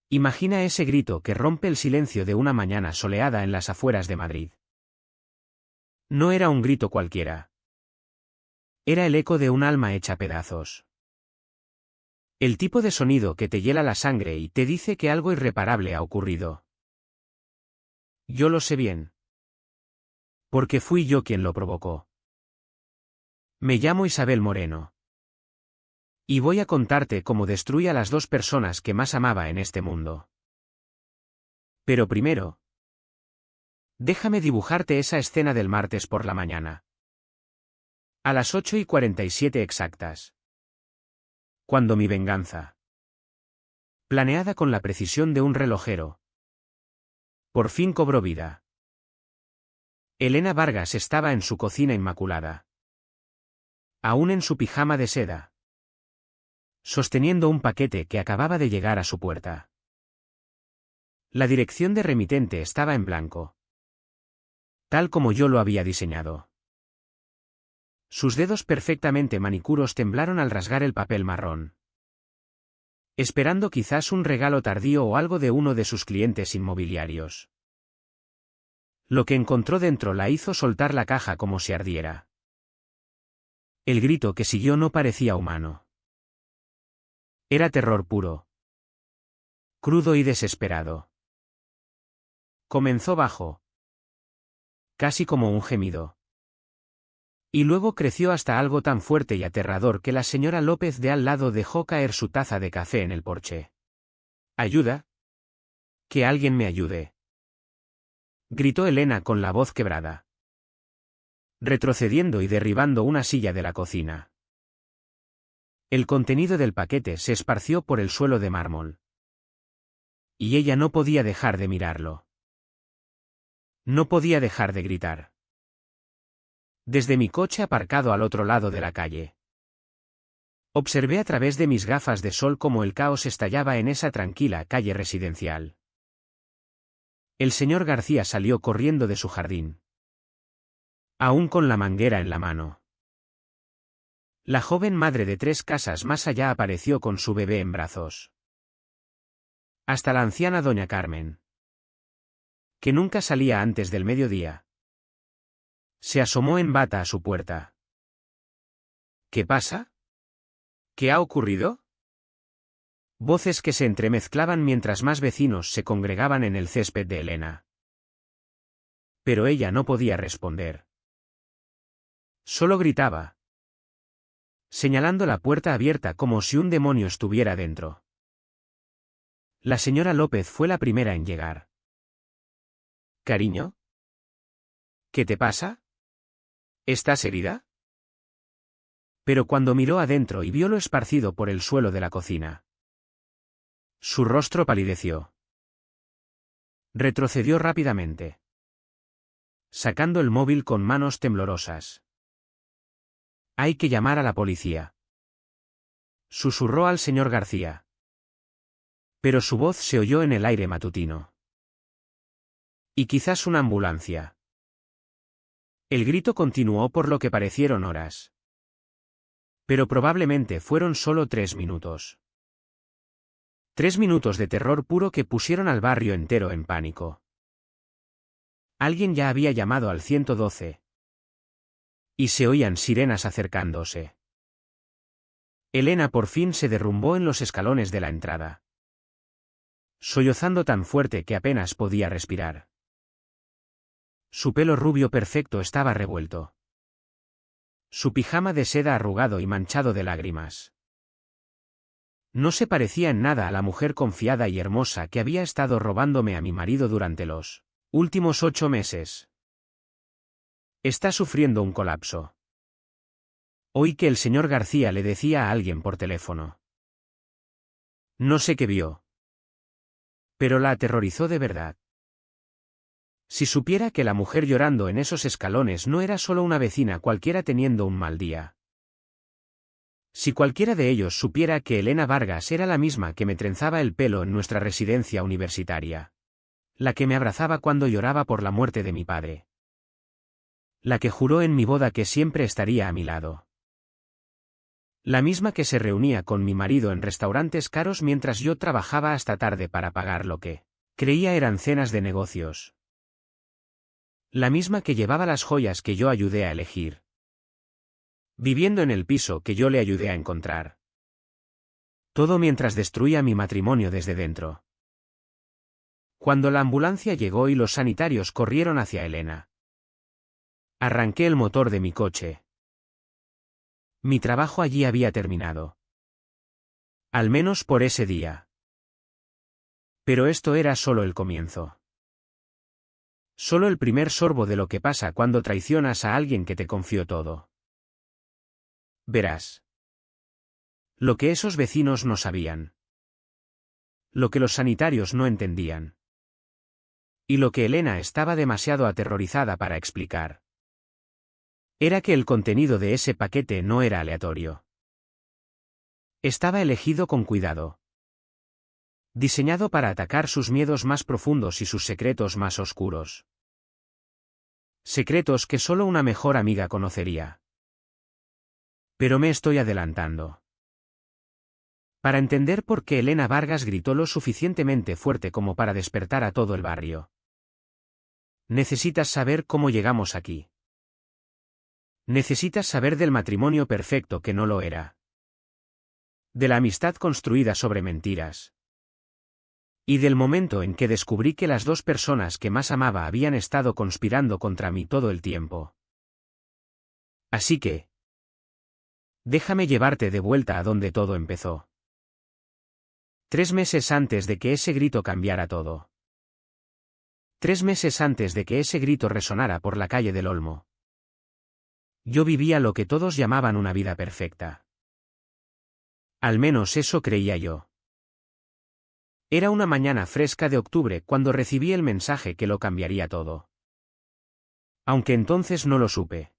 Imagina ese grito que rompe el silencio de una mañana soleada en las afueras de Madrid. No era un grito cualquiera. Era el eco de un alma hecha pedazos. El tipo de sonido que te hiela la sangre y te dice que algo irreparable ha ocurrido. Yo lo sé bien. Porque fui yo quien lo provocó. Me llamo Isabel Moreno. Y voy a contarte cómo destruí a las dos personas que más amaba en este mundo. Pero primero, déjame dibujarte esa escena del martes por la mañana. A las 8:47 exactas. Cuando mi venganza, planeada con la precisión de un relojero, por fin cobró vida. Elena Vargas estaba en su cocina inmaculada. Aún en su pijama de seda. Sosteniendo un paquete que acababa de llegar a su puerta. La dirección de remitente estaba en blanco. Tal como yo lo había diseñado. Sus dedos perfectamente manicuros temblaron al rasgar el papel marrón. Esperando quizás un regalo tardío o algo de uno de sus clientes inmobiliarios. Lo que encontró dentro la hizo soltar la caja como si ardiera. El grito que siguió no parecía humano. Era terror puro. Crudo y desesperado. Comenzó bajo. Casi como un gemido. Y luego creció hasta algo tan fuerte y aterrador que la señora López de al lado dejó caer su taza de café en el porche. ¿Ayuda? Que alguien me ayude. Gritó Elena con la voz quebrada. Retrocediendo y derribando una silla de la cocina. El contenido del paquete se esparció por el suelo de mármol. Y ella no podía dejar de mirarlo. No podía dejar de gritar. Desde mi coche aparcado al otro lado de la calle. Observé a través de mis gafas de sol cómo el caos estallaba en esa tranquila calle residencial. El señor García salió corriendo de su jardín. Aún con la manguera en la mano. La joven madre de 3 casas más allá apareció con su bebé en brazos. Hasta la anciana doña Carmen. Que nunca salía antes del mediodía. Se asomó en bata a su puerta. ¿Qué pasa? ¿Qué ha ocurrido? Voces que se entremezclaban mientras más vecinos se congregaban en el césped de Elena. Pero ella no podía responder. Solo gritaba. Señalando la puerta abierta como si un demonio estuviera dentro. La señora López fue la primera en llegar. ¿Cariño? ¿Qué te pasa? ¿Estás herida? Pero cuando miró adentro y vio lo esparcido por el suelo de la cocina. Su rostro palideció. Retrocedió rápidamente. Sacando el móvil con manos temblorosas. Hay que llamar a la policía. Susurró al señor García. Pero su voz se oyó en el aire matutino. Y quizás una ambulancia. El grito continuó por lo que parecieron horas. Pero probablemente fueron solo 3 minutos. 3 minutos de terror puro que pusieron al barrio entero en pánico. Alguien ya había llamado al 112. Y se oían sirenas acercándose. Elena por fin se derrumbó en los escalones de la entrada. Sollozando tan fuerte que apenas podía respirar. Su pelo rubio perfecto estaba revuelto. Su pijama de seda arrugado y manchado de lágrimas. No se parecía en nada a la mujer confiada y hermosa que había estado robándome a mi marido durante los últimos 8 meses. Está sufriendo un colapso. Oí que el señor García le decía a alguien por teléfono. No sé qué vio. Pero la aterrorizó de verdad. Si supiera que la mujer llorando en esos escalones no era solo una vecina cualquiera teniendo un mal día. Si cualquiera de ellos supiera que Elena Vargas era la misma que me trenzaba el pelo en nuestra residencia universitaria. La que me abrazaba cuando lloraba por la muerte de mi padre. La que juró en mi boda que siempre estaría a mi lado. La misma que se reunía con mi marido en restaurantes caros mientras yo trabajaba hasta tarde para pagar lo que creía eran cenas de negocios. La misma que llevaba las joyas que yo ayudé a elegir. Viviendo en el piso que yo le ayudé a encontrar. Todo mientras destruía mi matrimonio desde dentro. Cuando la ambulancia llegó y los sanitarios corrieron hacia Elena. Arranqué el motor de mi coche. Mi trabajo allí había terminado. Al menos por ese día. Pero esto era solo el comienzo. Solo el primer sorbo de lo que pasa cuando traicionas a alguien que te confió todo. Verás. Lo que esos vecinos no sabían. Lo que los sanitarios no entendían. Y lo que Elena estaba demasiado aterrorizada para explicar. Era que el contenido de ese paquete no era aleatorio. Estaba elegido con cuidado. Diseñado para atacar sus miedos más profundos y sus secretos más oscuros. Secretos que solo una mejor amiga conocería. Pero me estoy adelantando. Para entender por qué Elena Vargas gritó lo suficientemente fuerte como para despertar a todo el barrio. Necesitas saber cómo llegamos aquí. Necesitas saber del matrimonio perfecto que no lo era. De la amistad construida sobre mentiras. Y del momento en que descubrí que las dos personas que más amaba habían estado conspirando contra mí todo el tiempo. Así que... déjame llevarte de vuelta a donde todo empezó. 3 meses antes de que ese grito cambiara todo. 3 meses antes de que ese grito resonara por la calle del Olmo. Yo vivía lo que todos llamaban una vida perfecta. Al menos eso creía yo. Era una mañana fresca de octubre cuando recibí el mensaje que lo cambiaría todo. Aunque entonces no lo supe.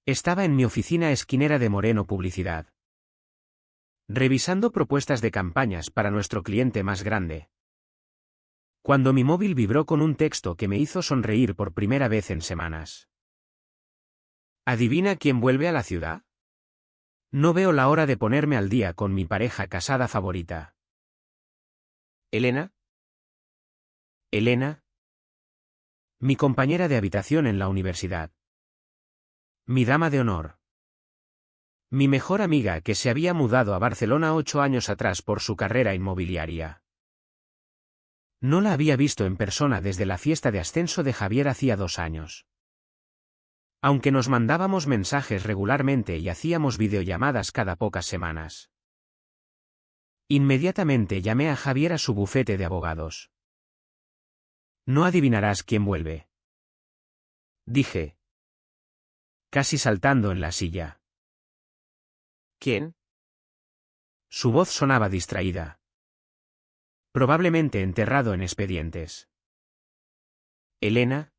Estaba en mi oficina esquinera de Moreno Publicidad. Revisando propuestas de campañas para nuestro cliente más grande. Cuando mi móvil vibró con un texto que me hizo sonreír por primera vez en semanas. ¿Adivina quién vuelve a la ciudad? No veo la hora de ponerme al día con mi pareja casada favorita. ¿Elena? Elena. Mi compañera de habitación en la universidad. Mi dama de honor. Mi mejor amiga que se había mudado a Barcelona 8 años atrás por su carrera inmobiliaria. No la había visto en persona desde la fiesta de ascenso de Javier hacía 2 años. Aunque nos mandábamos mensajes regularmente y hacíamos videollamadas cada pocas semanas. Inmediatamente llamé a Javier a su bufete de abogados. No adivinarás quién vuelve. Dije. Casi saltando en la silla. ¿Quién? Su voz sonaba distraída. Probablemente enterrado en expedientes. Elena.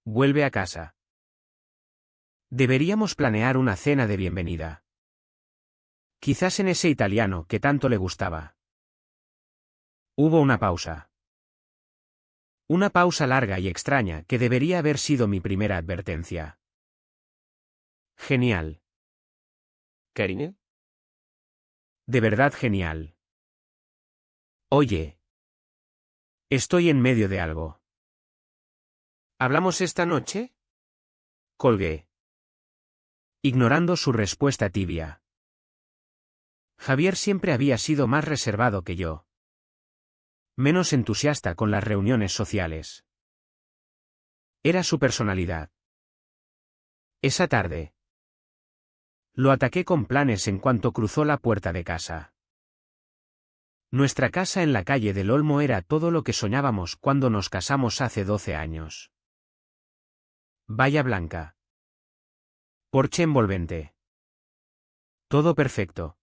Vuelve a casa. Deberíamos planear una cena de bienvenida. Quizás en ese italiano que tanto le gustaba. Hubo una pausa. Una pausa larga y extraña que debería haber sido mi primera advertencia. Genial. ¿Karine? De verdad genial. Oye. Estoy en medio de algo. ¿Hablamos esta noche? Colgué. Ignorando su respuesta tibia. Javier siempre había sido más reservado que yo. Menos entusiasta con las reuniones sociales. Era su personalidad. Esa tarde. Lo ataqué con planes en cuanto cruzó la puerta de casa. Nuestra casa en la calle del Olmo era todo lo que soñábamos cuando nos casamos hace 12 años. Valla blanca. Porche envolvente. Todo perfecto.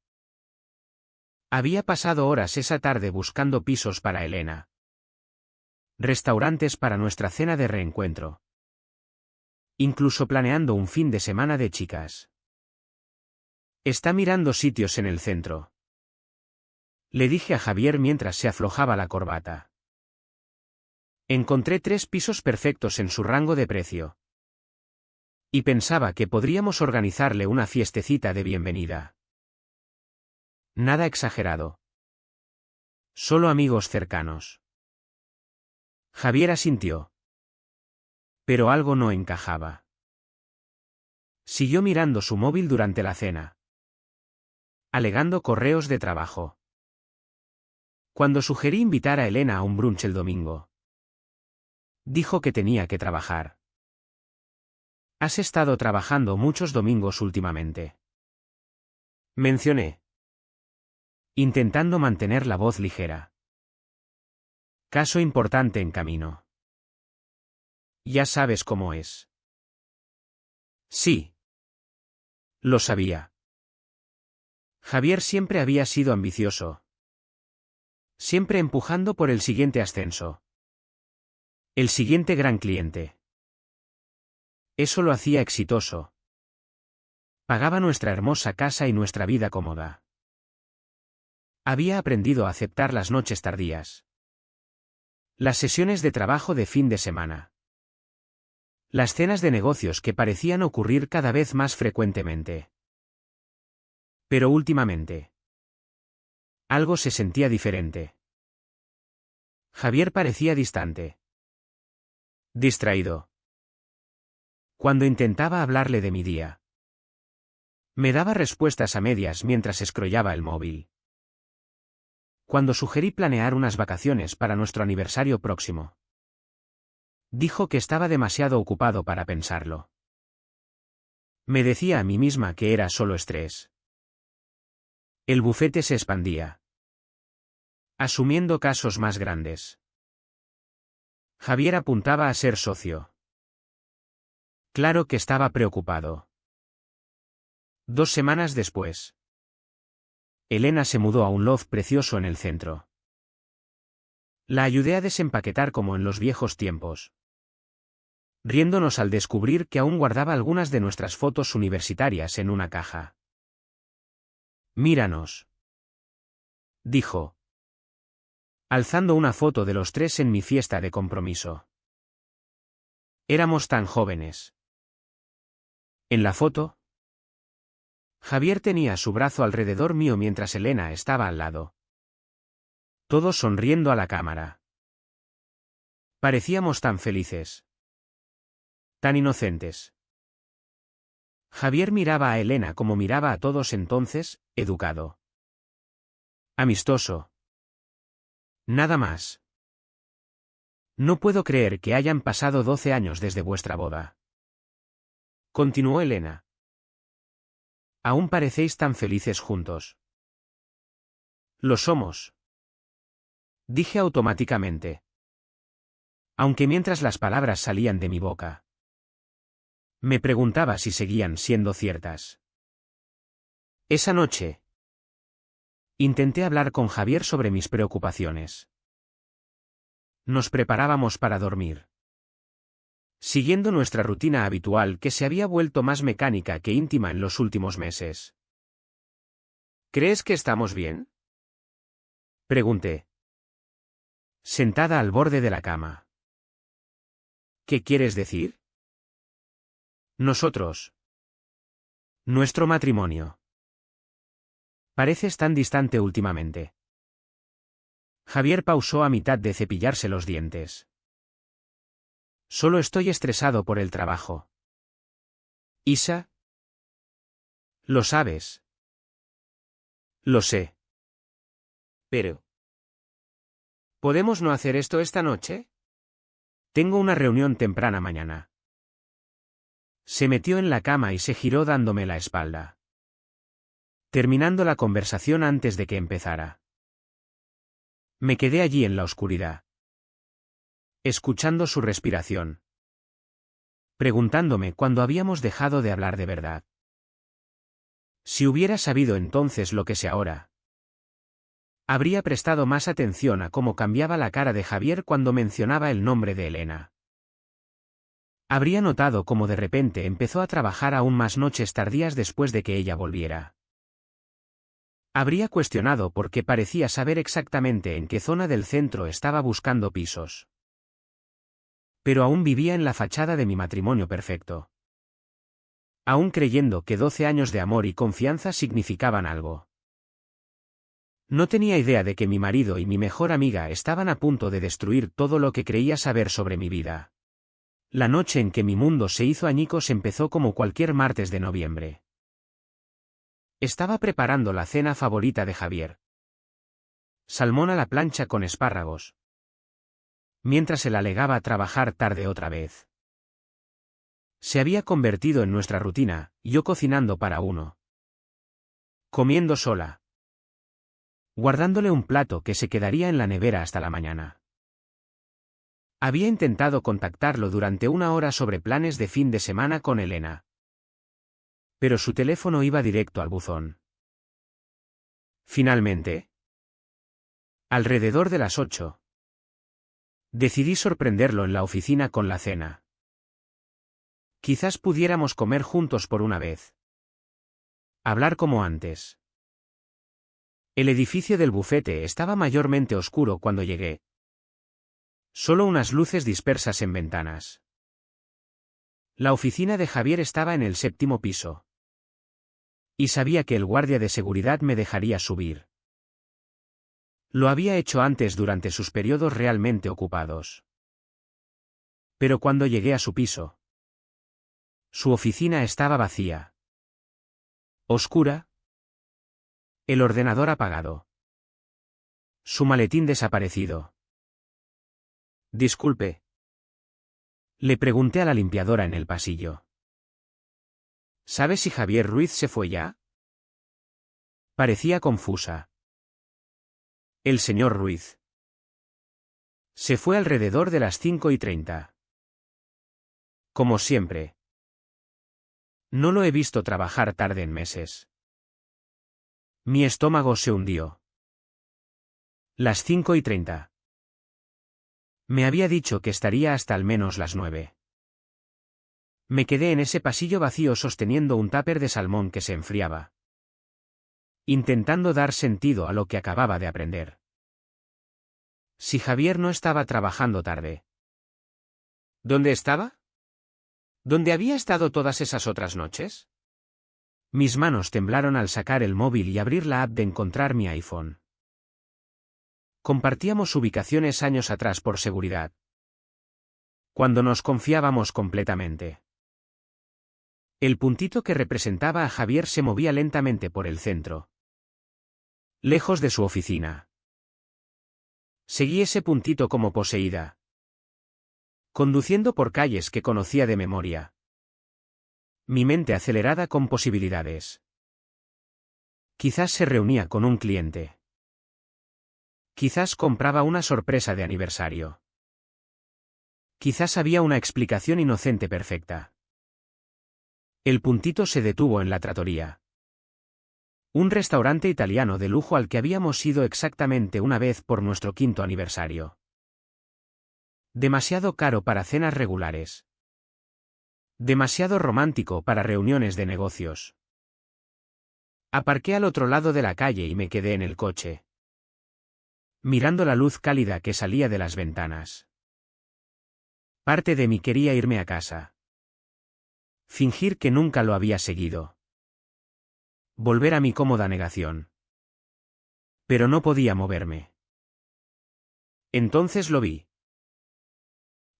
Había pasado horas esa tarde buscando pisos para Elena. Restaurantes para nuestra cena de reencuentro. Incluso planeando un fin de semana de chicas. Está mirando sitios en el centro. Le dije a Javier mientras se aflojaba la corbata. Encontré 3 pisos perfectos en su rango de precio. Y pensaba que podríamos organizarle una fiestecita de bienvenida. Nada exagerado. Solo amigos cercanos. Javier asintió. Pero algo no encajaba. Siguió mirando su móvil durante la cena, alegando correos de trabajo. Cuando sugerí invitar a Elena a un brunch el domingo, dijo que tenía que trabajar. ¿Has estado trabajando muchos domingos últimamente?, mencioné, intentando mantener la voz ligera. Caso importante en camino. Ya sabes cómo es. Sí. Lo sabía. Javier siempre había sido ambicioso. Siempre empujando por el siguiente ascenso. El siguiente gran cliente. Eso lo hacía exitoso. Pagaba nuestra hermosa casa y nuestra vida cómoda. Había aprendido a aceptar las noches tardías. Las sesiones de trabajo de fin de semana. Las cenas de negocios que parecían ocurrir cada vez más frecuentemente. Pero últimamente, algo se sentía diferente. Javier parecía distante. Distraído. Cuando intentaba hablarle de mi día, me daba respuestas a medias mientras escrollaba el móvil. Cuando sugerí planear unas vacaciones para nuestro aniversario próximo, dijo que estaba demasiado ocupado para pensarlo. Me decía a mí misma que era solo estrés. El bufete se expandía, asumiendo casos más grandes. Javier apuntaba a ser socio. Claro que estaba preocupado. 2 semanas después, Elena se mudó a un loft precioso en el centro. La ayudé a desempaquetar como en los viejos tiempos, riéndonos al descubrir que aún guardaba algunas de nuestras fotos universitarias en una caja. Míranos, dijo, alzando una foto de los 3 en mi fiesta de compromiso. Éramos tan jóvenes. En la foto, Javier tenía su brazo alrededor mío mientras Elena estaba al lado. Todos sonriendo a la cámara. Parecíamos tan felices. Tan inocentes. Javier miraba a Elena como miraba a todos entonces, educado. Amistoso. Nada más. No puedo creer que hayan pasado 12 años desde vuestra boda. Continuó Elena. Aún parecéis tan felices juntos. Lo somos. Dije automáticamente. Aunque mientras las palabras salían de mi boca, me preguntaba si seguían siendo ciertas. Esa noche, intenté hablar con Javier sobre mis preocupaciones. Nos preparábamos para dormir, siguiendo nuestra rutina habitual que se había vuelto más mecánica que íntima en los últimos meses. ¿Crees que estamos bien?, pregunté, sentada al borde de la cama. ¿Qué quieres decir? Nosotros. Nuestro matrimonio. Pareces tan distante últimamente. Javier pausó a mitad de cepillarse los dientes. Solo estoy estresado por el trabajo. ¿Isa? Lo sabes. Lo sé. Pero, ¿podemos no hacer esto esta noche? Tengo una reunión temprana mañana. Se metió en la cama y se giró dándome la espalda, terminando la conversación antes de que empezara. Me quedé allí en la oscuridad, escuchando su respiración, preguntándome cuándo habíamos dejado de hablar de verdad. Si hubiera sabido entonces lo que sé ahora, habría prestado más atención a cómo cambiaba la cara de Javier cuando mencionaba el nombre de Elena. Habría notado cómo de repente empezó a trabajar aún más noches tardías después de que ella volviera. Habría cuestionado por qué parecía saber exactamente en qué zona del centro estaba buscando pisos. Pero aún vivía en la fachada de mi matrimonio perfecto. aún creyendo que 12 años de amor y confianza significaban algo. No tenía idea de que mi marido y mi mejor amiga estaban a punto de destruir todo lo que creía saber sobre mi vida. La noche en que mi mundo se hizo añicos empezó como cualquier martes de noviembre. Estaba preparando la cena favorita de Javier. Salmón a la plancha con espárragos. Mientras él alegaba a trabajar tarde otra vez. Se había convertido en nuestra rutina, yo cocinando para uno. Comiendo sola. Guardándole un plato que se quedaría en la nevera hasta la mañana. Había intentado contactarlo durante una hora sobre planes de fin de semana con Elena. Pero su teléfono iba directo al buzón. Finalmente, alrededor de las 8, decidí sorprenderlo en la oficina con la cena. Quizás pudiéramos comer juntos por una vez. Hablar como antes. El edificio del bufete estaba mayormente oscuro cuando llegué. Solo unas luces dispersas en ventanas. La oficina de Javier estaba en el 7º piso. Y sabía que el guardia de seguridad me dejaría subir. Lo había hecho antes durante sus periodos realmente ocupados. Pero cuando llegué a su piso, su oficina estaba vacía. Oscura. El ordenador apagado. Su maletín desaparecido. Disculpe. Le pregunté a la limpiadora en el pasillo. ¿Sabe si Javier Ruiz se fue ya? Parecía confusa. El señor Ruiz. Se fue alrededor de las 5:30. Como siempre. No lo he visto trabajar tarde en meses. Mi estómago se hundió. Las 5:30. Me había dicho que estaría hasta al menos las 9. Me quedé en ese pasillo vacío sosteniendo un tupper de salmón que se enfriaba. Intentando dar sentido a lo que acababa de aprender. Si Javier no estaba trabajando tarde. ¿Dónde estaba? ¿Dónde había estado todas esas otras noches? Mis manos temblaron al sacar el móvil y abrir la app de encontrar mi iPhone. Compartíamos ubicaciones años atrás por seguridad. Cuando nos confiábamos completamente. El puntito que representaba a Javier se movía lentamente por el centro. Lejos de su oficina. Seguí ese puntito como poseída. Conduciendo por calles que conocía de memoria. Mi mente acelerada con posibilidades. Quizás se reunía con un cliente. Quizás compraba una sorpresa de aniversario. Quizás había una explicación inocente perfecta. El puntito se detuvo en la trattoria. Un restaurante italiano de lujo al que habíamos ido exactamente una vez por nuestro 5º aniversario. Demasiado caro para cenas regulares. Demasiado romántico para reuniones de negocios. Aparqué al otro lado de la calle y me quedé en el coche. Mirando la luz cálida que salía de las ventanas. Parte de mí quería irme a casa. Fingir que nunca lo había seguido. Volver a mi cómoda negación. Pero no podía moverme. Entonces lo vi.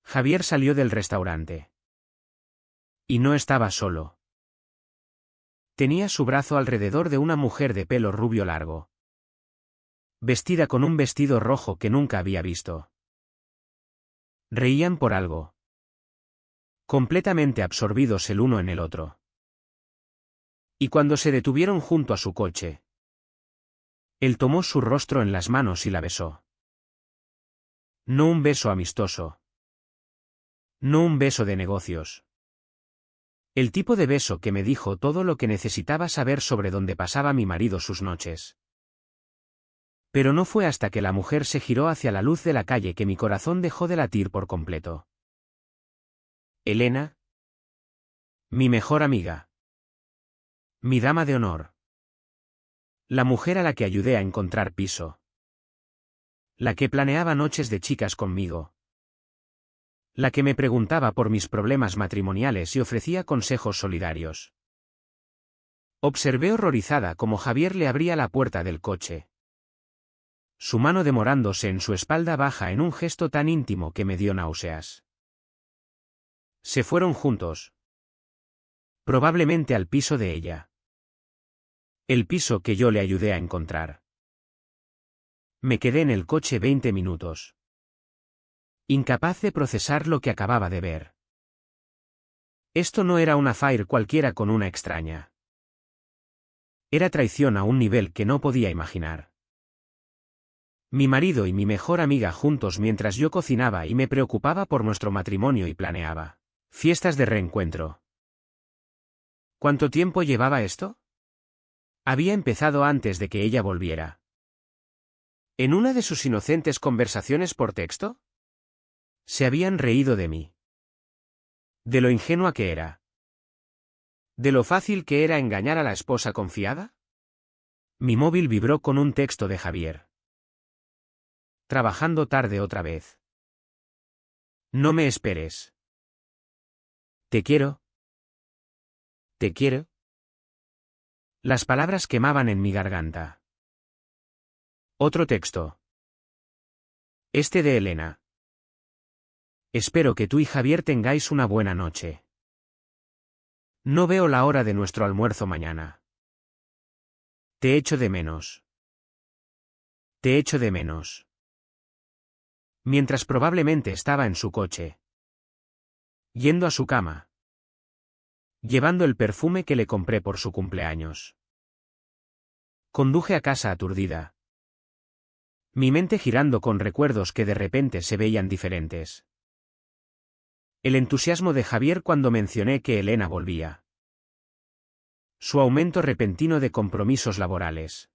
Javier salió del restaurante. Y no estaba solo. Tenía su brazo alrededor de una mujer de pelo rubio largo. Vestida con un vestido rojo que nunca había visto. Reían por algo. Completamente absorbidos el uno en el otro. Y cuando se detuvieron junto a su coche, él tomó su rostro en las manos y la besó. No un beso amistoso. No un beso de negocios. El tipo de beso que me dijo todo lo que necesitaba saber sobre dónde pasaba mi marido sus noches. Pero no fue hasta que la mujer se giró hacia la luz de la calle que mi corazón dejó de latir por completo. Elena. Mi mejor amiga. Mi dama de honor. La mujer a la que ayudé a encontrar piso. La que planeaba noches de chicas conmigo. La que me preguntaba por mis problemas matrimoniales y ofrecía consejos solidarios. Observé horrorizada cómo Javier le abría la puerta del coche. Su mano demorándose en su espalda baja en un gesto tan íntimo que me dio náuseas. Se fueron juntos. Probablemente al piso de ella. El piso que yo le ayudé a encontrar. Me quedé en el coche 20 minutos. Incapaz de procesar lo que acababa de ver. Esto no era un affair cualquiera con una extraña. Era traición a un nivel que no podía imaginar. Mi marido y mi mejor amiga juntos mientras yo cocinaba y me preocupaba por nuestro matrimonio y planeaba fiestas de reencuentro. ¿Cuánto tiempo llevaba esto? Había empezado antes de que ella volviera. ¿En una de sus inocentes conversaciones por texto? Se habían reído de mí. De lo ingenua que era. ¿De lo fácil que era engañar a la esposa confiada? Mi móvil vibró con un texto de Javier. Trabajando tarde otra vez. No me esperes. Te quiero. Te quiero. Las palabras quemaban en mi garganta. Otro texto. Este de Elena. Espero que tú y Javier tengáis una buena noche. No veo la hora de nuestro almuerzo mañana. Te echo de menos. Te echo de menos. Mientras probablemente estaba en su coche. Yendo a su cama. Llevando el perfume que le compré por su cumpleaños. Conduje a casa aturdida. Mi mente girando con recuerdos que de repente se veían diferentes. El entusiasmo de Javier cuando mencioné que Elena volvía. Su aumento repentino de compromisos laborales.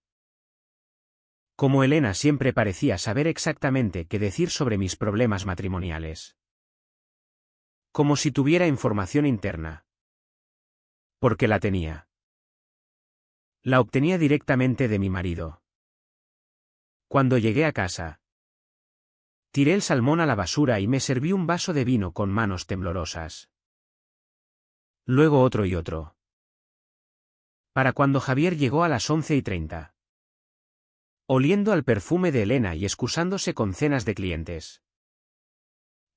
Como Elena siempre parecía saber exactamente qué decir sobre mis problemas matrimoniales. Como si tuviera información interna. Porque la tenía. La obtenía directamente de mi marido. Cuando llegué a casa, tiré el salmón a la basura y me serví un vaso de vino con manos temblorosas. Luego otro y otro. Para cuando Javier llegó a las 11:30. Oliendo al perfume de Elena y excusándose con cenas de clientes.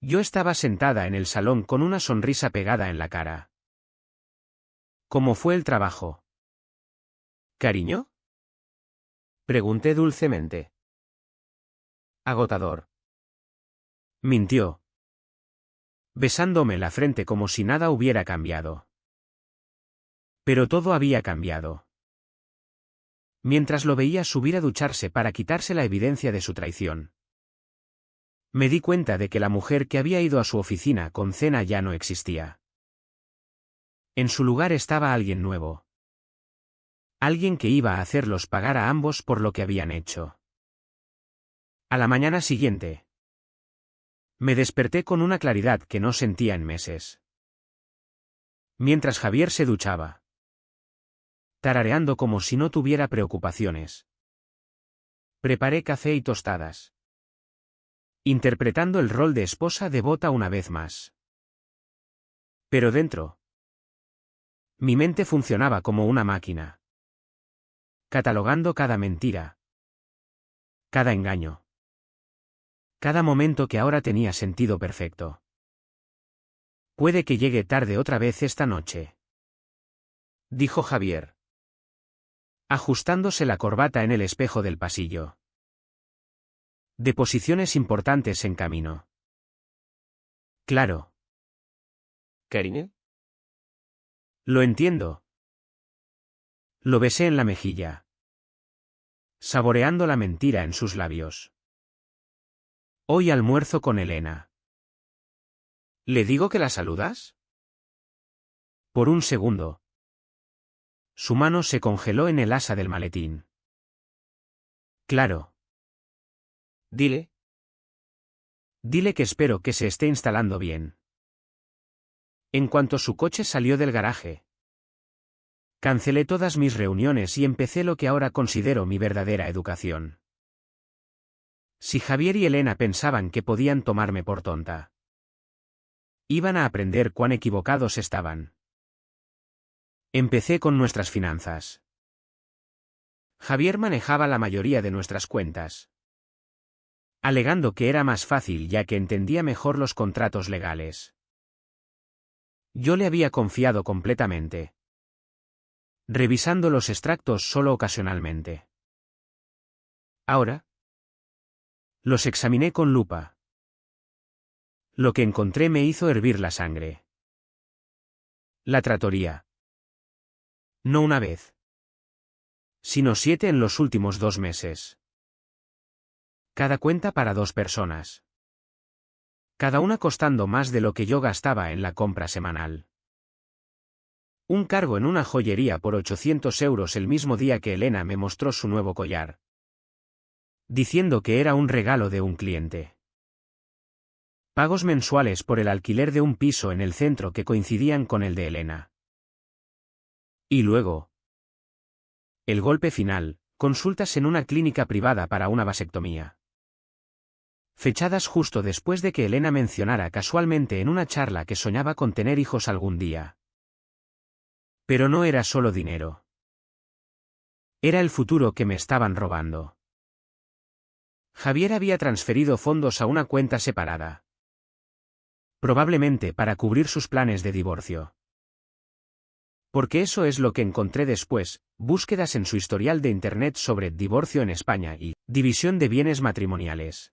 Yo estaba sentada en el salón con una sonrisa pegada en la cara. ¿Cómo fue el trabajo? ¿Cariño? Pregunté dulcemente. Agotador. Mintió. Besándome la frente como si nada hubiera cambiado. Pero todo había cambiado. Mientras lo veía subir a ducharse para quitarse la evidencia de su traición. Me di cuenta de que la mujer que había ido a su oficina con cena ya no existía. En su lugar estaba alguien nuevo. Alguien que iba a hacerlos pagar a ambos por lo que habían hecho. A la mañana siguiente. Me desperté con una claridad que no sentía en meses. Mientras Javier se duchaba. Tarareando como si no tuviera preocupaciones. Preparé café y tostadas. Interpretando el rol de esposa devota una vez más. Pero dentro. Mi mente funcionaba como una máquina. Catalogando cada mentira. Cada engaño. Cada momento que ahora tenía sentido perfecto. Puede que llegue tarde otra vez esta noche. Dijo Javier. Ajustándose la corbata en el espejo del pasillo. Deposiciones importantes en camino. Claro. ¿Karine? Lo entiendo. Lo besé en la mejilla. Saboreando la mentira en sus labios. Hoy almuerzo con Elena. ¿Le digo que la saludas? Por un segundo. Su mano se congeló en el asa del maletín. Claro. Dile. Dile que espero que se esté instalando bien. En cuanto su coche salió del garaje. Cancelé todas mis reuniones y empecé lo que ahora considero mi verdadera educación. Si Javier y Elena pensaban que podían tomarme por tonta. Iban a aprender cuán equivocados estaban. Empecé con nuestras finanzas. Javier manejaba la mayoría de nuestras cuentas, alegando que era más fácil ya que entendía mejor los contratos legales. Yo le había confiado completamente, revisando los extractos solo ocasionalmente. Ahora, los examiné con lupa. Lo que encontré me hizo hervir la sangre. La tratoría. No una vez, sino 7 en los últimos 2 meses. Cada cuenta para 2 personas. Cada una costando más de lo que yo gastaba en la compra semanal. Un cargo en una joyería por 800 euros el mismo día que Elena me mostró su nuevo collar, diciendo que era un regalo de un cliente. Pagos mensuales por el alquiler de un piso en el centro que coincidían con el de Elena. Y luego, el golpe final, consultas en una clínica privada para una vasectomía, fechadas justo después de que Elena mencionara casualmente en una charla que soñaba con tener hijos algún día. Pero no era solo dinero. Era el futuro que me estaban robando. Javier había transferido fondos a una cuenta separada, probablemente para cubrir sus planes de divorcio. Porque eso es lo que encontré después, búsquedas en su historial de Internet sobre divorcio en España y división de bienes matrimoniales.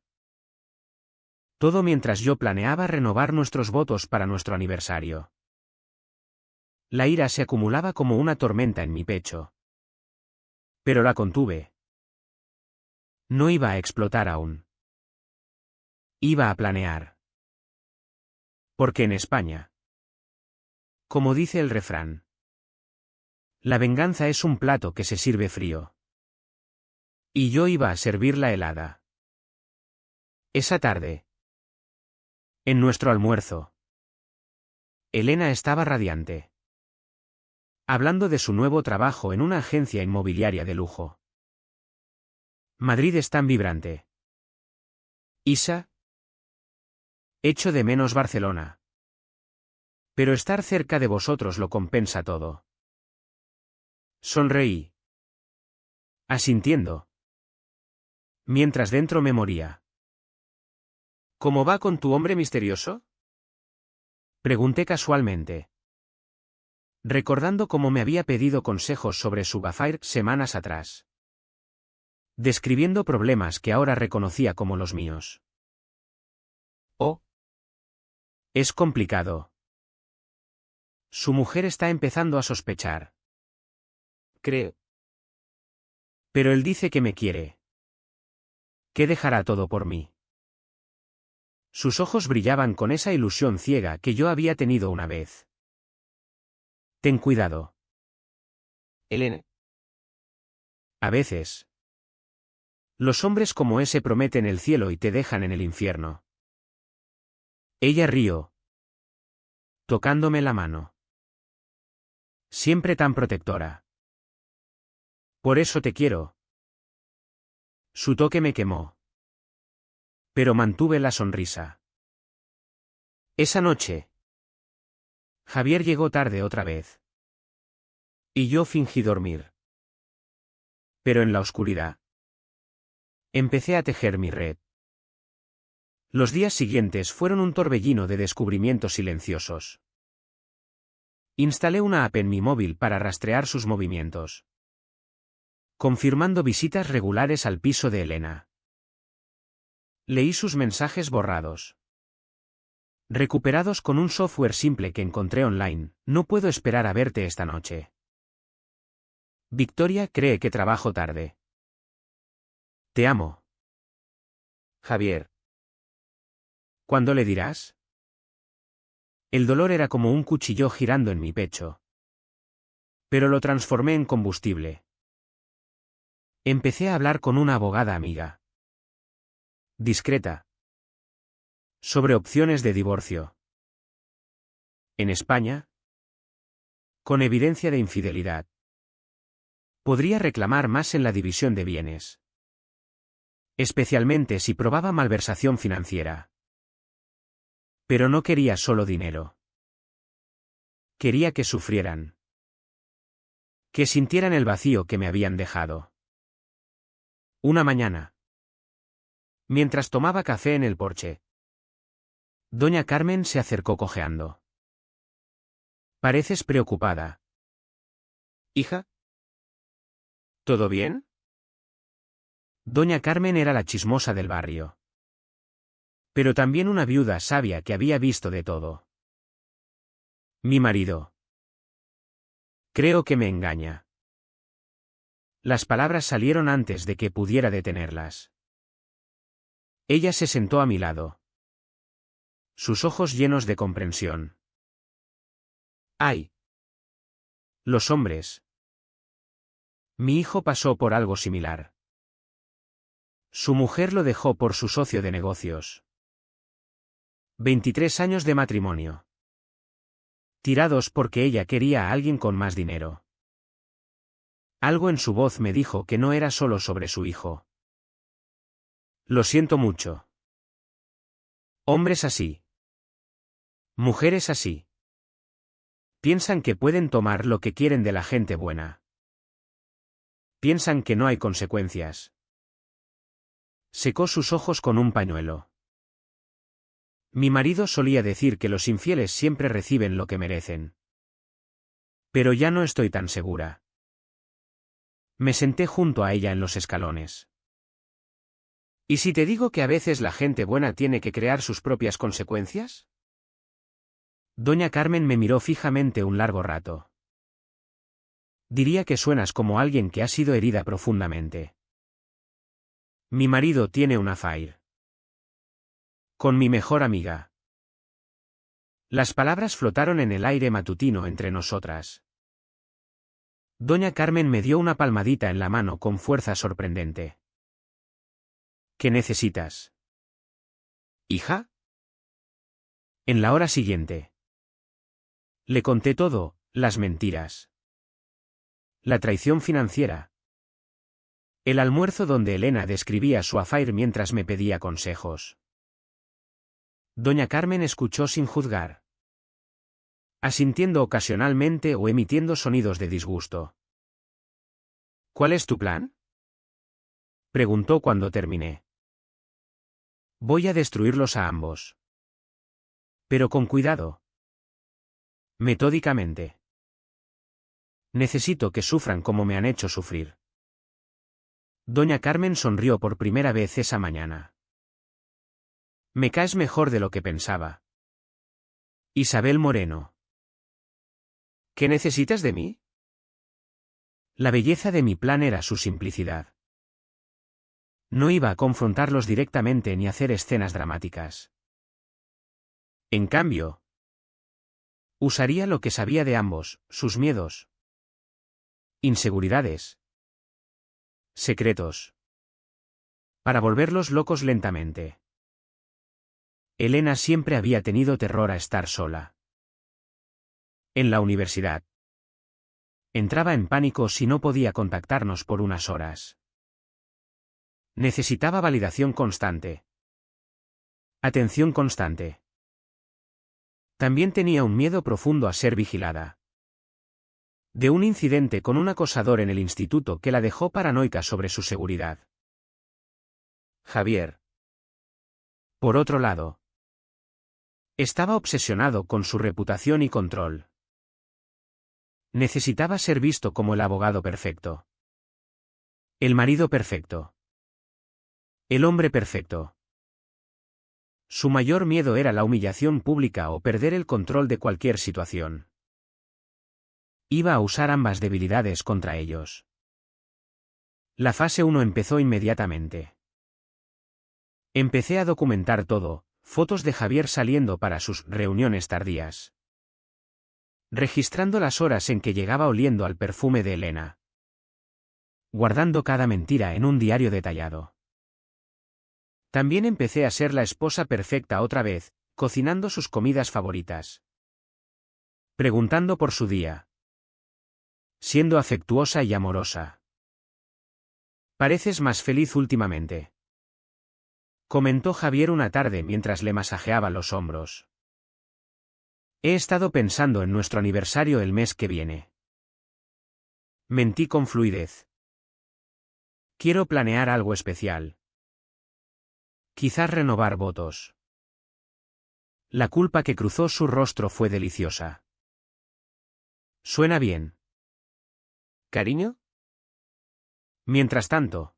Todo mientras yo planeaba renovar nuestros votos para nuestro aniversario. La ira se acumulaba como una tormenta en mi pecho. Pero la contuve. No iba a explotar aún. Iba a planear. Porque en España, como dice el refrán, la venganza es un plato que se sirve frío. Y yo iba a servirla helada. Esa tarde, en nuestro almuerzo, Elena estaba radiante, hablando de su nuevo trabajo en una agencia inmobiliaria de lujo. Madrid es tan vibrante. Isa, echo de menos Barcelona. Pero estar cerca de vosotros lo compensa todo. Sonreí, asintiendo, mientras dentro me moría. ¿Cómo va con tu hombre misterioso?, pregunté casualmente, recordando cómo me había pedido consejos sobre su affair semanas atrás, describiendo problemas que ahora reconocía como los míos. Oh, es complicado. Su mujer está empezando a sospechar. Creo. Pero él dice que me quiere, que dejará todo por mí. Sus ojos brillaban con esa ilusión ciega que yo había tenido una vez. Ten cuidado. Elena. A veces, los hombres como ese prometen el cielo y te dejan en el infierno. Ella rió, tocándome la mano. Siempre tan protectora. Por eso te quiero. Su toque me quemó. Pero mantuve la sonrisa. Esa noche, Javier llegó tarde otra vez. Y yo fingí dormir. Pero en la oscuridad, empecé a tejer mi red. Los días siguientes fueron un torbellino de descubrimientos silenciosos. Instalé una app en mi móvil para rastrear sus movimientos, confirmando visitas regulares al piso de Elena. Leí sus mensajes borrados, recuperados con un software simple que encontré online. No puedo esperar a verte esta noche. Victoria cree que trabajo tarde. Te amo. Javier. ¿Cuándo le dirás? El dolor era como un cuchillo girando en mi pecho. Pero lo transformé en combustible. Empecé a hablar con una abogada amiga, discreta, sobre opciones de divorcio. En España, con evidencia de infidelidad, podría reclamar más en la división de bienes, especialmente si probaba malversación financiera. Pero no quería solo dinero. Quería que sufrieran. Que sintieran el vacío que me habían dejado. Una mañana. Mientras tomaba café en el porche, doña Carmen se acercó cojeando. Pareces preocupada. Hija. ¿Todo bien? Doña Carmen era la chismosa del barrio. Pero también una viuda sabia que había visto de todo. Mi marido. Creo que me engaña. Las palabras salieron antes de que pudiera detenerlas. Ella se sentó a mi lado. Sus ojos llenos de comprensión. ¡Ay! Los hombres. Mi hijo pasó por algo similar. Su mujer lo dejó por su socio de negocios. 23 años de matrimonio. Tirados porque ella quería a alguien con más dinero. Algo en su voz me dijo que no era solo sobre su hijo. Lo siento mucho. Hombres así. Mujeres así. Piensan que pueden tomar lo que quieren de la gente buena. Piensan que no hay consecuencias. Secó sus ojos con un pañuelo. Mi marido solía decir que los infieles siempre reciben lo que merecen. Pero ya no estoy tan segura. Me senté junto a ella en los escalones. ¿Y si te digo que a veces la gente buena tiene que crear sus propias consecuencias? Doña Carmen me miró fijamente un largo rato. Diría que suenas como alguien que ha sido herida profundamente. Mi marido tiene un affair. Con mi mejor amiga. Las palabras flotaron en el aire matutino entre nosotras. Doña Carmen me dio una palmadita en la mano con fuerza sorprendente. ¿Qué necesitas? ¿Hija? En la hora siguiente. Le conté todo, las mentiras. La traición financiera. El almuerzo donde Elena describía su affair mientras me pedía consejos. Doña Carmen escuchó sin juzgar, asintiendo ocasionalmente o emitiendo sonidos de disgusto. ¿Cuál es tu plan?, preguntó cuando terminé. Voy a destruirlos a ambos. Pero con cuidado. Metódicamente. Necesito que sufran como me han hecho sufrir. Doña Carmen sonrió por primera vez esa mañana. Me caes mejor de lo que pensaba. Isabel Moreno. ¿Qué necesitas de mí? La belleza de mi plan era su simplicidad. No iba a confrontarlos directamente ni hacer escenas dramáticas. En cambio, usaría lo que sabía de ambos, sus miedos, inseguridades, secretos, para volverlos locos lentamente. Elena siempre había tenido terror a estar sola. En la universidad. Entraba en pánico si no podía contactarnos por unas horas. Necesitaba validación constante. Atención constante. También tenía un miedo profundo a ser vigilada. De un incidente con un acosador en el instituto que la dejó paranoica sobre su seguridad. Javier. Por otro lado, estaba obsesionado con su reputación y control. Necesitaba ser visto como el abogado perfecto. El marido perfecto. El hombre perfecto. Su mayor miedo era la humillación pública o perder el control de cualquier situación. Iba a usar ambas debilidades contra ellos. La fase 1 empezó inmediatamente. Empecé a documentar todo, fotos de Javier saliendo para sus reuniones tardías. Registrando las horas en que llegaba oliendo al perfume de Elena. Guardando cada mentira en un diario detallado. También empecé a ser la esposa perfecta otra vez, cocinando sus comidas favoritas. Preguntando por su día. Siendo afectuosa y amorosa. Pareces más feliz últimamente, comentó Javier una tarde mientras le masajeaba los hombros. He estado pensando en nuestro aniversario el mes que viene. Mentí con fluidez. Quiero planear algo especial. Quizás renovar votos. La culpa que cruzó su rostro fue deliciosa. Suena bien. ¿Cariño? Mientras tanto,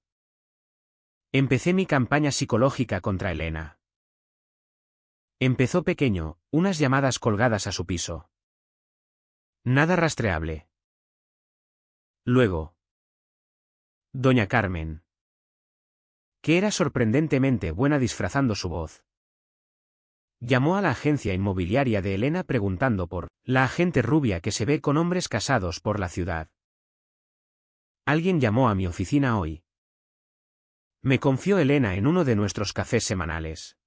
empecé mi campaña psicológica contra Elena. Empezó pequeño, unas llamadas colgadas a su piso. Nada rastreable. Luego, Doña Carmen, que era sorprendentemente buena disfrazando su voz. Llamó a la agencia inmobiliaria de Elena preguntando por la agente rubia que se ve con hombres casados por la ciudad. Alguien llamó a mi oficina hoy. Me confió Elena en uno de nuestros cafés semanales.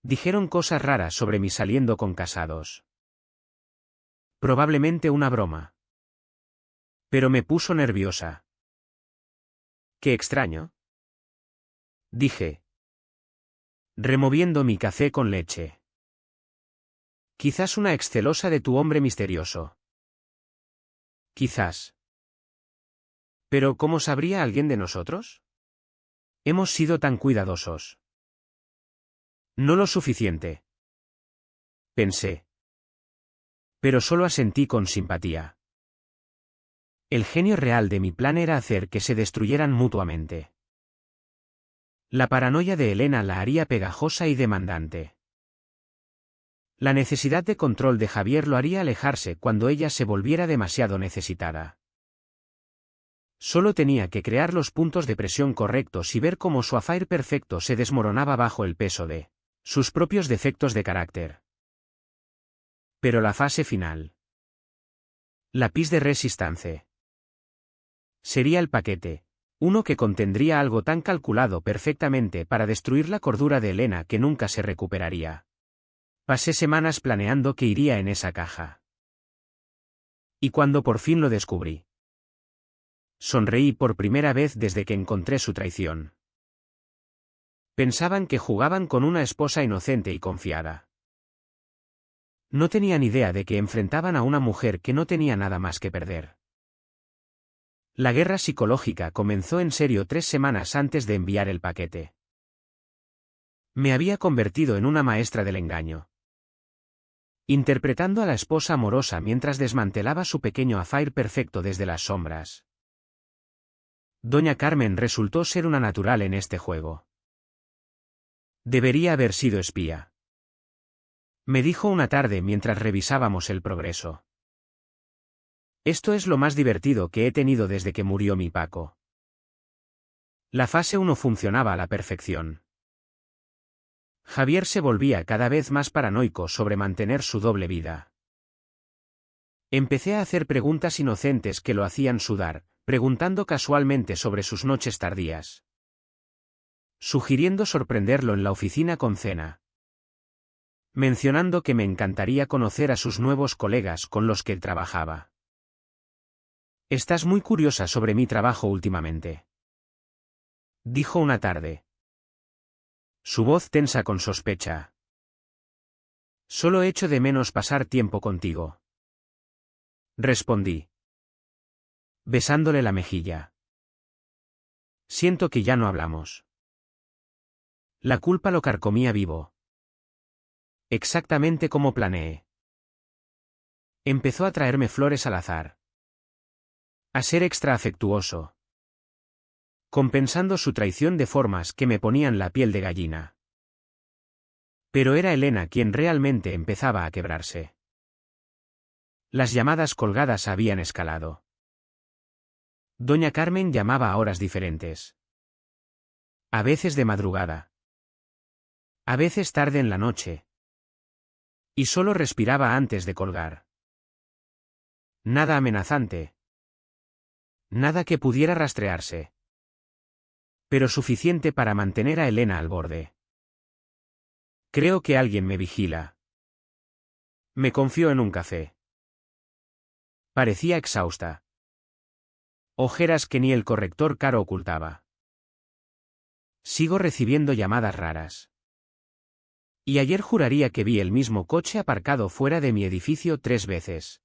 Dijeron cosas raras sobre mí saliendo con casados. Probablemente una broma. Pero me puso nerviosa. Qué extraño, dije, removiendo mi café con leche. Quizás una excelosa de tu hombre misterioso. Quizás. Pero ¿cómo sabría alguien de nosotros? Hemos sido tan cuidadosos. No lo suficiente. Pensé. Pero solo asentí con simpatía. El genio real de mi plan era hacer que se destruyeran mutuamente. La paranoia de Elena la haría pegajosa y demandante. La necesidad de control de Javier lo haría alejarse cuando ella se volviera demasiado necesitada. Solo tenía que crear los puntos de presión correctos y ver cómo su affair perfecto se desmoronaba bajo el peso de sus propios defectos de carácter. Pero la fase final. La pièce de résistance. Sería el paquete, uno que contendría algo tan calculado perfectamente para destruir la cordura de Elena que nunca se recuperaría. Pasé semanas planeando qué iría en esa caja. Y cuando por fin lo descubrí, sonreí por primera vez desde que encontré su traición. Pensaban que jugaban con una esposa inocente y confiada. No tenían idea de que enfrentaban a una mujer que no tenía nada más que perder. La guerra psicológica comenzó en serio 3 semanas antes de enviar el paquete. Me había convertido en una maestra del engaño. Interpretando a la esposa amorosa mientras desmantelaba su pequeño affair perfecto desde las sombras. Doña Carmen resultó ser una natural en este juego. Debería haber sido espía. Me dijo una tarde mientras revisábamos el progreso. Esto es lo más divertido que he tenido desde que murió mi Paco. La fase 1 funcionaba a la perfección. Javier se volvía cada vez más paranoico sobre mantener su doble vida. Empecé a hacer preguntas inocentes que lo hacían sudar, preguntando casualmente sobre sus noches tardías. Sugiriendo sorprenderlo en la oficina con cena. Mencionando que me encantaría conocer a sus nuevos colegas con los que trabajaba. Estás muy curiosa sobre mi trabajo últimamente, dijo una tarde. Su voz tensa con sospecha. Solo echo de menos pasar tiempo contigo. Respondí, besándole la mejilla. Siento que ya no hablamos. La culpa lo carcomía vivo. Exactamente como planeé. Empezó a traerme flores al azar. A ser extra afectuoso. Compensando su traición de formas que me ponían la piel de gallina. Pero era Elena quien realmente empezaba a quebrarse. Las llamadas colgadas habían escalado. Doña Carmen llamaba a horas diferentes. A veces de madrugada. A veces tarde en la noche. Y solo respiraba antes de colgar. Nada amenazante. Nada que pudiera rastrearse. Pero suficiente para mantener a Elena al borde. Creo que alguien me vigila. Me confió en un café. Parecía exhausta. Ojeras que ni el corrector caro ocultaba. Sigo recibiendo llamadas raras. Y ayer juraría que vi el mismo coche aparcado fuera de mi edificio 3 veces.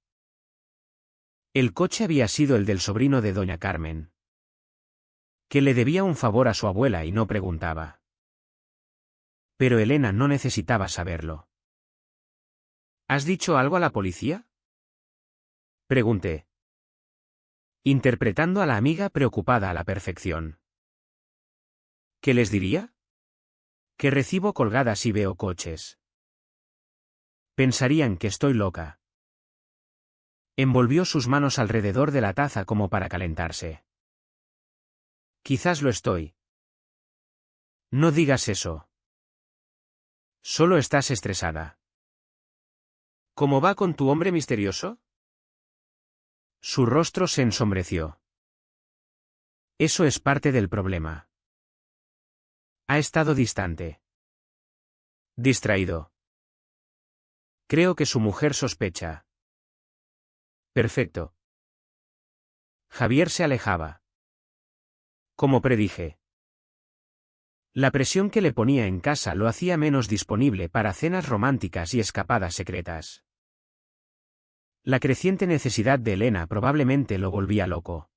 El coche había sido el del sobrino de doña Carmen, que le debía un favor a su abuela y no preguntaba. Pero Elena no necesitaba saberlo. ¿Has dicho algo a la policía? Pregunté, interpretando a la amiga preocupada a la perfección. ¿Qué les diría? Que recibo colgadas y veo coches. Pensarían que estoy loca. Envolvió sus manos alrededor de la taza como para calentarse. Quizás lo estoy. No digas eso. Solo estás estresada. ¿Cómo va con tu hombre misterioso? Su rostro se ensombreció. Eso es parte del problema. Ha estado distante. Distraído. Creo que su mujer sospecha. Perfecto. Javier se alejaba. Como predije. La presión que le ponía en casa lo hacía menos disponible para cenas románticas y escapadas secretas. La creciente necesidad de Elena probablemente lo volvía loco.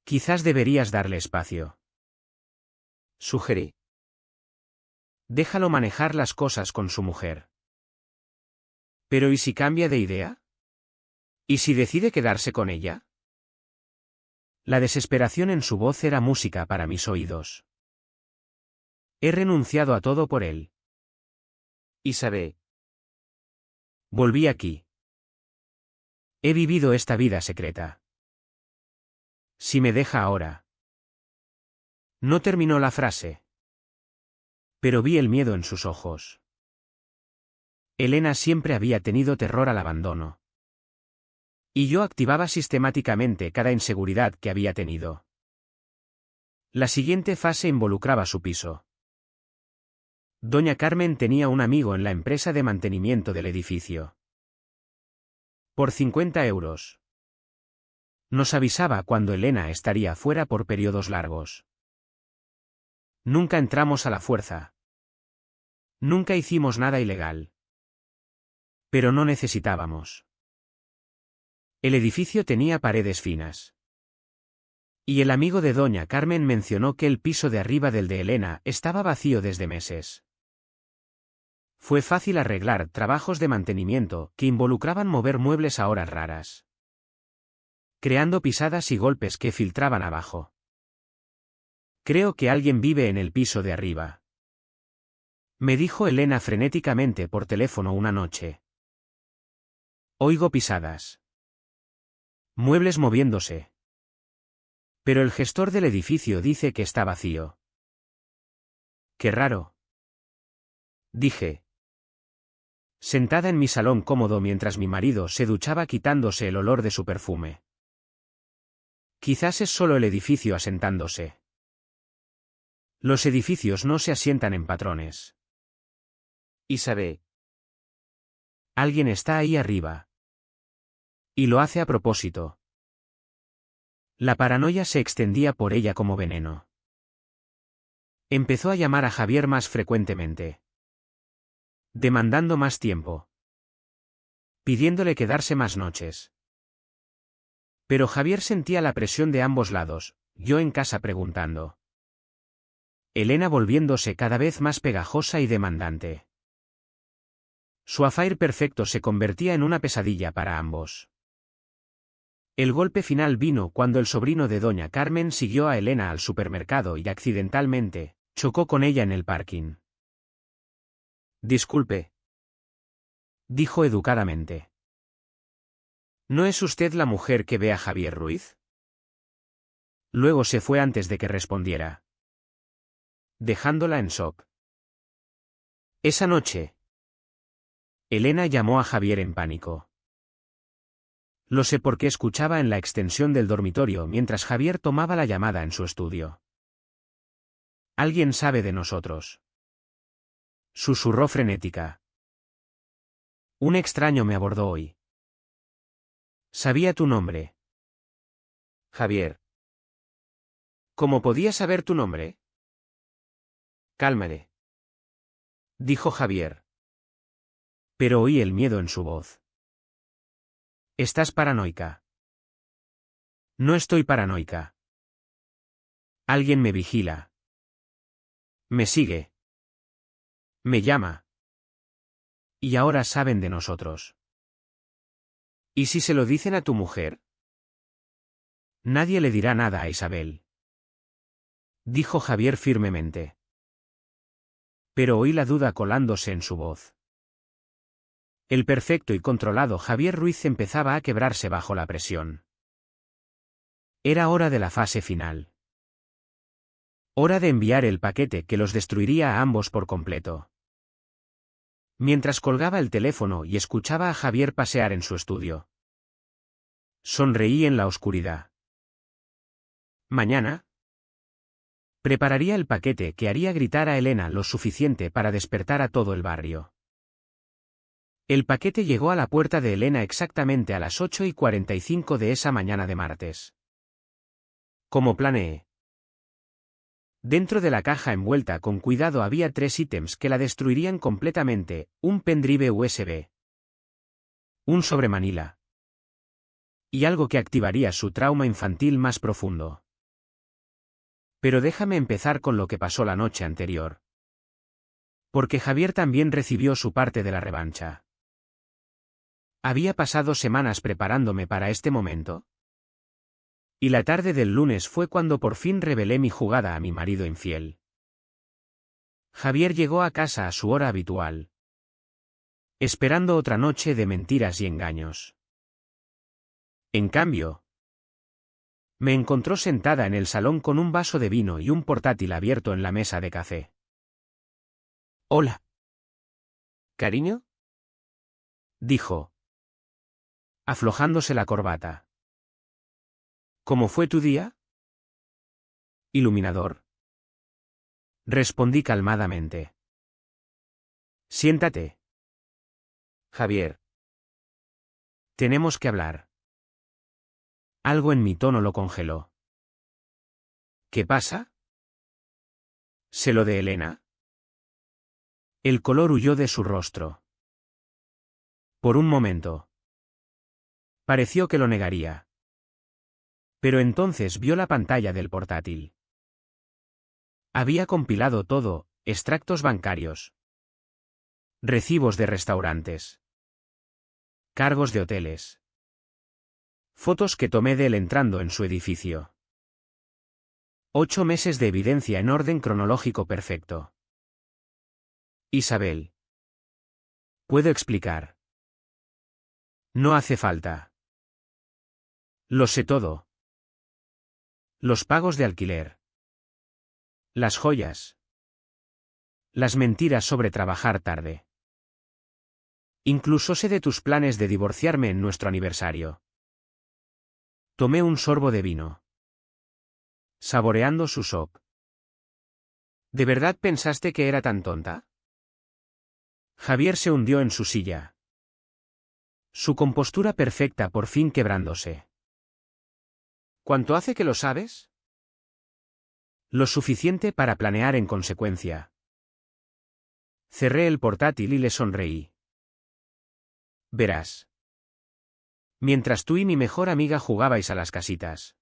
Quizás deberías darle espacio. Sugerí. Déjalo manejar las cosas con su mujer. Pero ¿y si cambia de idea? ¿Y si decide quedarse con ella? La desesperación en su voz era música para mis oídos. He renunciado a todo por él. Isabel. Volví aquí. He vivido esta vida secreta. Si me deja ahora. No terminó la frase. Pero vi el miedo en sus ojos. Elena siempre había tenido terror al abandono. Y yo activaba sistemáticamente cada inseguridad que había tenido. La siguiente fase involucraba su piso. Doña Carmen tenía un amigo en la empresa de mantenimiento del edificio. Por 50 euros. Nos avisaba cuando Elena estaría fuera por periodos largos. Nunca entramos a la fuerza. Nunca hicimos nada ilegal. Pero no necesitábamos. El edificio tenía paredes finas. Y el amigo de doña Carmen mencionó que el piso de arriba del de Elena estaba vacío desde meses. Fue fácil arreglar trabajos de mantenimiento que involucraban mover muebles a horas raras, creando pisadas y golpes que filtraban abajo. Creo que alguien vive en el piso de arriba. Me dijo Elena frenéticamente por teléfono una noche. Oigo pisadas. Muebles moviéndose. Pero el gestor del edificio dice que está vacío. Qué raro. Dije. Sentada en mi salón cómodo mientras mi marido se duchaba quitándose el olor de su perfume. Quizás es solo el edificio asentándose. Los edificios no se asientan en patrones. Isabel. Alguien está ahí arriba. Y lo hace a propósito. La paranoia se extendía por ella como veneno. Empezó a llamar a Javier más frecuentemente. Demandando más tiempo. Pidiéndole quedarse más noches. Pero Javier sentía la presión de ambos lados, yo en casa preguntando. Elena volviéndose cada vez más pegajosa y demandante. Su affair perfecto se convertía en una pesadilla para ambos. El golpe final vino cuando el sobrino de doña Carmen siguió a Elena al supermercado y accidentalmente chocó con ella en el parking. Disculpe. Dijo educadamente. ¿No es usted la mujer que ve a Javier Ruiz? Luego se fue antes de que respondiera, dejándola en shock. Esa noche, Elena llamó a Javier en pánico. Lo sé porque escuchaba en la extensión del dormitorio mientras Javier tomaba la llamada en su estudio. Alguien sabe de nosotros. Susurró frenética. Un extraño me abordó hoy. Sabía tu nombre. Javier. ¿Cómo podía saber tu nombre? Cálmate. dijo Javier. Pero oí el miedo en su voz. Estás paranoica. No estoy paranoica. Alguien me vigila. Me sigue. Me llama. Y ahora saben de nosotros. ¿Y si se lo dicen a tu mujer? Nadie le dirá nada a Isabel, dijo Javier firmemente. Pero oí la duda colándose en su voz. El perfecto y controlado Javier Ruiz empezaba a quebrarse bajo la presión. Era hora de la fase final. Hora de enviar el paquete que los destruiría a ambos por completo. Mientras colgaba el teléfono y escuchaba a Javier pasear en su estudio, sonreí en la oscuridad. Mañana prepararía el paquete que haría gritar a Elena lo suficiente para despertar a todo el barrio. El paquete llegó a la puerta de Elena exactamente a las 8:45 de esa mañana de martes. Como planeé. Dentro de la caja envuelta con cuidado había 3 ítems que la destruirían completamente: un pendrive USB, un sobremanila y algo que activaría su trauma infantil más profundo. Pero déjame empezar con lo que pasó la noche anterior. Porque Javier también recibió su parte de la revancha. Había pasado semanas preparándome para este momento. Y la tarde del lunes fue cuando por fin revelé mi jugada a mi marido infiel. Javier llegó a casa a su hora habitual, esperando otra noche de mentiras y engaños. En cambio, me encontró sentada en el salón con un vaso de vino y un portátil abierto en la mesa de café. «Hola». ¿Cariño? Dijo, aflojándose la corbata. «¿Cómo fue tu día?» «Iluminador», respondí calmadamente. «Siéntate». Javier. «Tenemos que hablar». Algo en mi tono lo congeló. «¿Qué pasa?» «¿Se lo de Elena?» El color huyó de su rostro. Por un momento. Pareció que lo negaría. Pero entonces vio la pantalla del portátil. Había compilado todo: extractos bancarios, recibos de restaurantes, cargos de hoteles, fotos que tomé de él entrando en su edificio. 8 meses de evidencia en orden cronológico perfecto. Isabel. ¿Puedo explicar? No hace falta. Lo sé todo. Los pagos de alquiler. Las joyas. Las mentiras sobre trabajar tarde. Incluso sé de tus planes de divorciarme en nuestro aniversario. Tomé un sorbo de vino, saboreando su sop. ¿De verdad pensaste que era tan tonta? Javier se hundió en su silla, su compostura perfecta por fin quebrándose. ¿Cuánto hace que lo sabes? Lo suficiente para planear en consecuencia. Cerré el portátil y le sonreí. Verás. Mientras tú y mi mejor amiga jugabais a las casitas,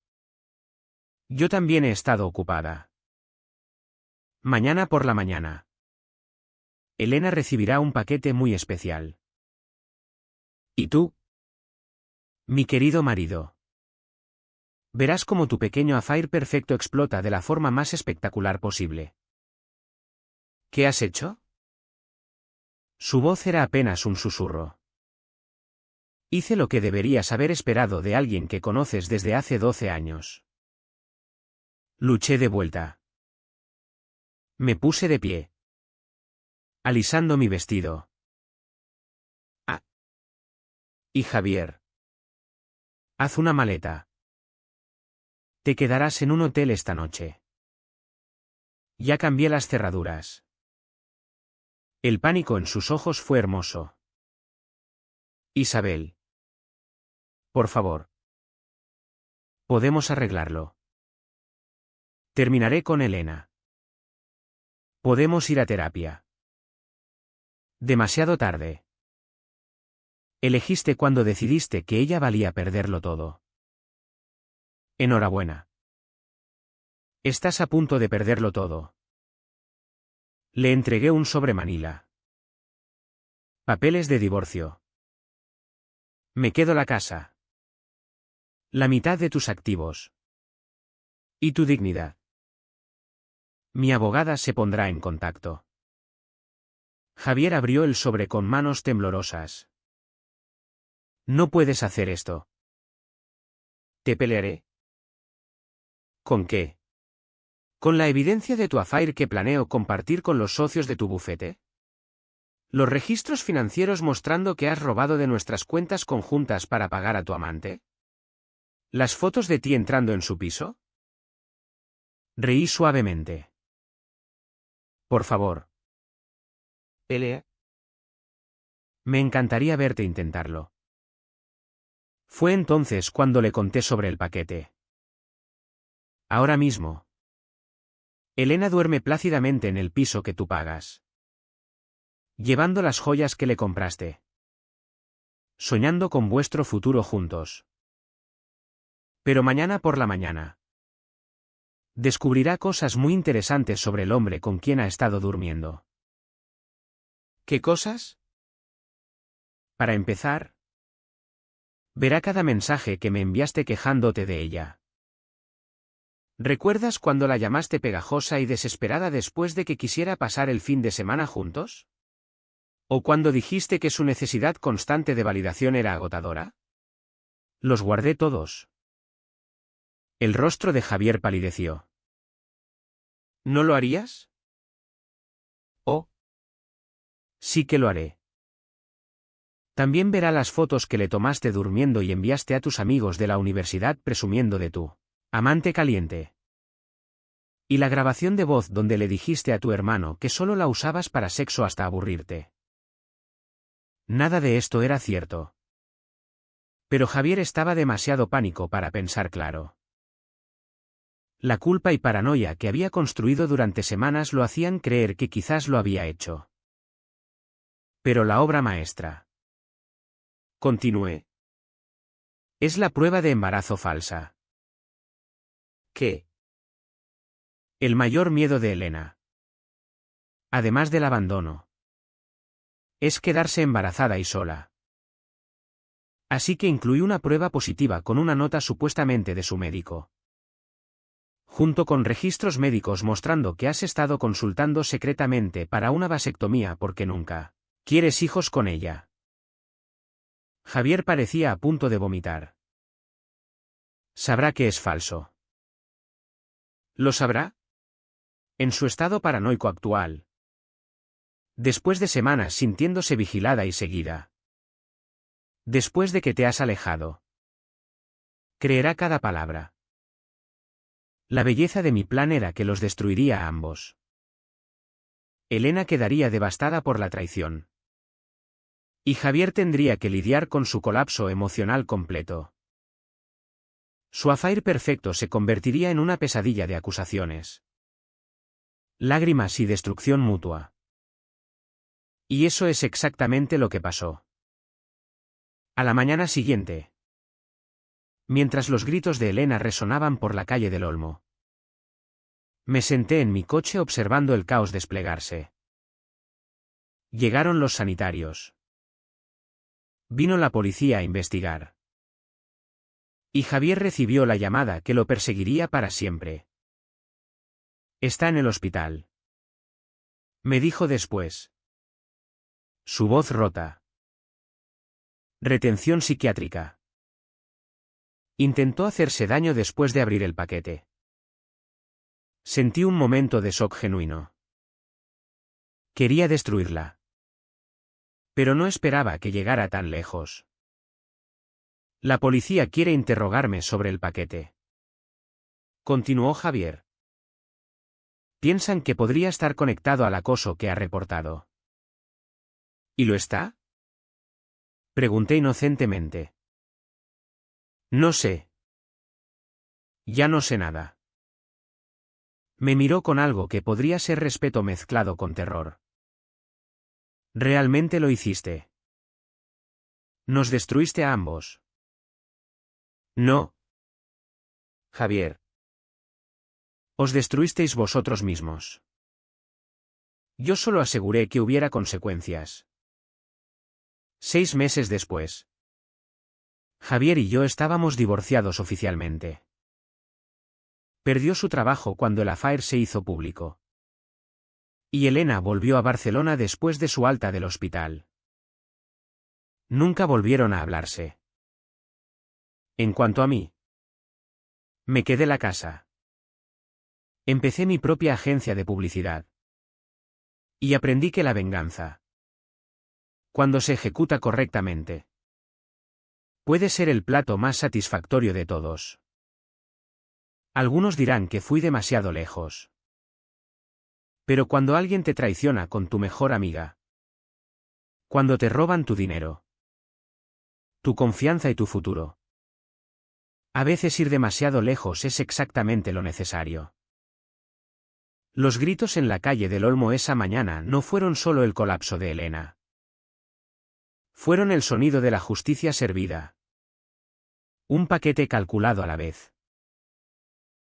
yo también he estado ocupada. Mañana por la mañana, Elena recibirá un paquete muy especial. ¿Y tú? Mi querido marido. Verás cómo tu pequeño affair perfecto explota de la forma más espectacular posible. ¿Qué has hecho? Su voz era apenas un susurro. Hice lo que deberías haber esperado de alguien que conoces desde hace 12 años. Luché de vuelta. Me puse de pie, alisando mi vestido. Ah. Y Javier. Haz una maleta. Te quedarás en un hotel esta noche. Ya cambié las cerraduras. El pánico en sus ojos fue hermoso. Isabel. Por favor. Podemos arreglarlo. Terminaré con Elena. Podemos ir a terapia. Demasiado tarde. Elegiste cuando decidiste que ella valía perderlo todo. Enhorabuena. Estás a punto de perderlo todo. Le entregué un sobre Manila. Papeles de divorcio. Me quedo la casa. La mitad de tus activos. Y tu dignidad. Mi abogada se pondrá en contacto. Javier abrió el sobre con manos temblorosas. No puedes hacer esto. Te pelearé. ¿Con qué? ¿Con la evidencia de tu affair que planeo compartir con los socios de tu bufete? ¿Los registros financieros mostrando que has robado de nuestras cuentas conjuntas para pagar a tu amante? ¿Las fotos de ti entrando en su piso? Reí suavemente. Por favor. Pelea. Me encantaría verte intentarlo. Fue entonces cuando le conté sobre el paquete. Ahora mismo. Elena duerme plácidamente en el piso que tú pagas. Llevando las joyas que le compraste. Soñando con vuestro futuro juntos. Pero mañana por la mañana. Descubrirá cosas muy interesantes sobre el hombre con quien ha estado durmiendo. ¿Qué cosas? Para empezar, verá cada mensaje que me enviaste quejándote de ella. ¿Recuerdas cuando la llamaste pegajosa y desesperada después de que quisiera pasar el fin de semana juntos? ¿O cuando dijiste que su necesidad constante de validación era agotadora? Los guardé todos. El rostro de Javier palideció. ¿No lo harías? Oh. Sí que lo haré. También verá las fotos que le tomaste durmiendo y enviaste a tus amigos de la universidad presumiendo de tu amante caliente. Y la grabación de voz donde le dijiste a tu hermano que solo la usabas para sexo hasta aburrirte. Nada de esto era cierto. Pero Javier estaba demasiado pánico para pensar claro. La culpa y paranoia que había construido durante semanas lo hacían creer que quizás lo había hecho. Pero la obra maestra. Continué. Es la prueba de embarazo falsa. ¿Qué? El mayor miedo de Elena. Además del abandono. Es quedarse embarazada y sola. Así que incluí una prueba positiva con una nota supuestamente de su médico. Junto con registros médicos mostrando que has estado consultando secretamente para una vasectomía porque nunca quieres hijos con ella. Javier parecía a punto de vomitar. Sabrá que es falso. ¿Lo sabrá? En su estado paranoico actual. Después de semanas sintiéndose vigilada y seguida. Después de que te has alejado. Creerá cada palabra. La belleza de mi plan era que los destruiría a ambos. Elena quedaría devastada por la traición. Y Javier tendría que lidiar con su colapso emocional completo. Su affair perfecto se convertiría en una pesadilla de acusaciones. Lágrimas y destrucción mutua. Y eso es exactamente lo que pasó. A la mañana siguiente. Mientras los gritos de Elena resonaban por la calle del Olmo. Me senté en mi coche observando el caos desplegarse. Llegaron los sanitarios. Vino la policía a investigar. Y Javier recibió la llamada que lo perseguiría para siempre. Está en el hospital. Me dijo después. Su voz rota. Retención psiquiátrica. Intentó hacerse daño después de abrir el paquete. Sentí un momento de shock genuino. Quería destruirla. Pero no esperaba que llegara tan lejos. La policía quiere interrogarme sobre el paquete. Continuó Javier. Piensan que podría estar conectado al acoso que ha reportado. ¿Y lo está? Pregunté inocentemente. No sé. Ya no sé nada. Me miró con algo que podría ser respeto mezclado con terror. Realmente lo hiciste. Nos destruiste a ambos. No. Javier. Os destruisteis vosotros mismos. Yo solo aseguré que hubiera consecuencias. 6 meses después. Javier y yo estábamos divorciados oficialmente. Perdió su trabajo cuando el affair se hizo público. Y Elena volvió a Barcelona después de su alta del hospital. Nunca volvieron a hablarse. En cuanto a mí, me quedé la casa. Empecé mi propia agencia de publicidad. Y aprendí que la venganza, cuando se ejecuta correctamente, puede ser el plato más satisfactorio de todos. Algunos dirán que fui demasiado lejos. Pero cuando alguien te traiciona con tu mejor amiga, cuando te roban tu dinero, tu confianza y tu futuro, a veces ir demasiado lejos es exactamente lo necesario. Los gritos en la calle del Olmo esa mañana no fueron solo el colapso de Elena. Fueron el sonido de la justicia servida. Un paquete calculado a la vez.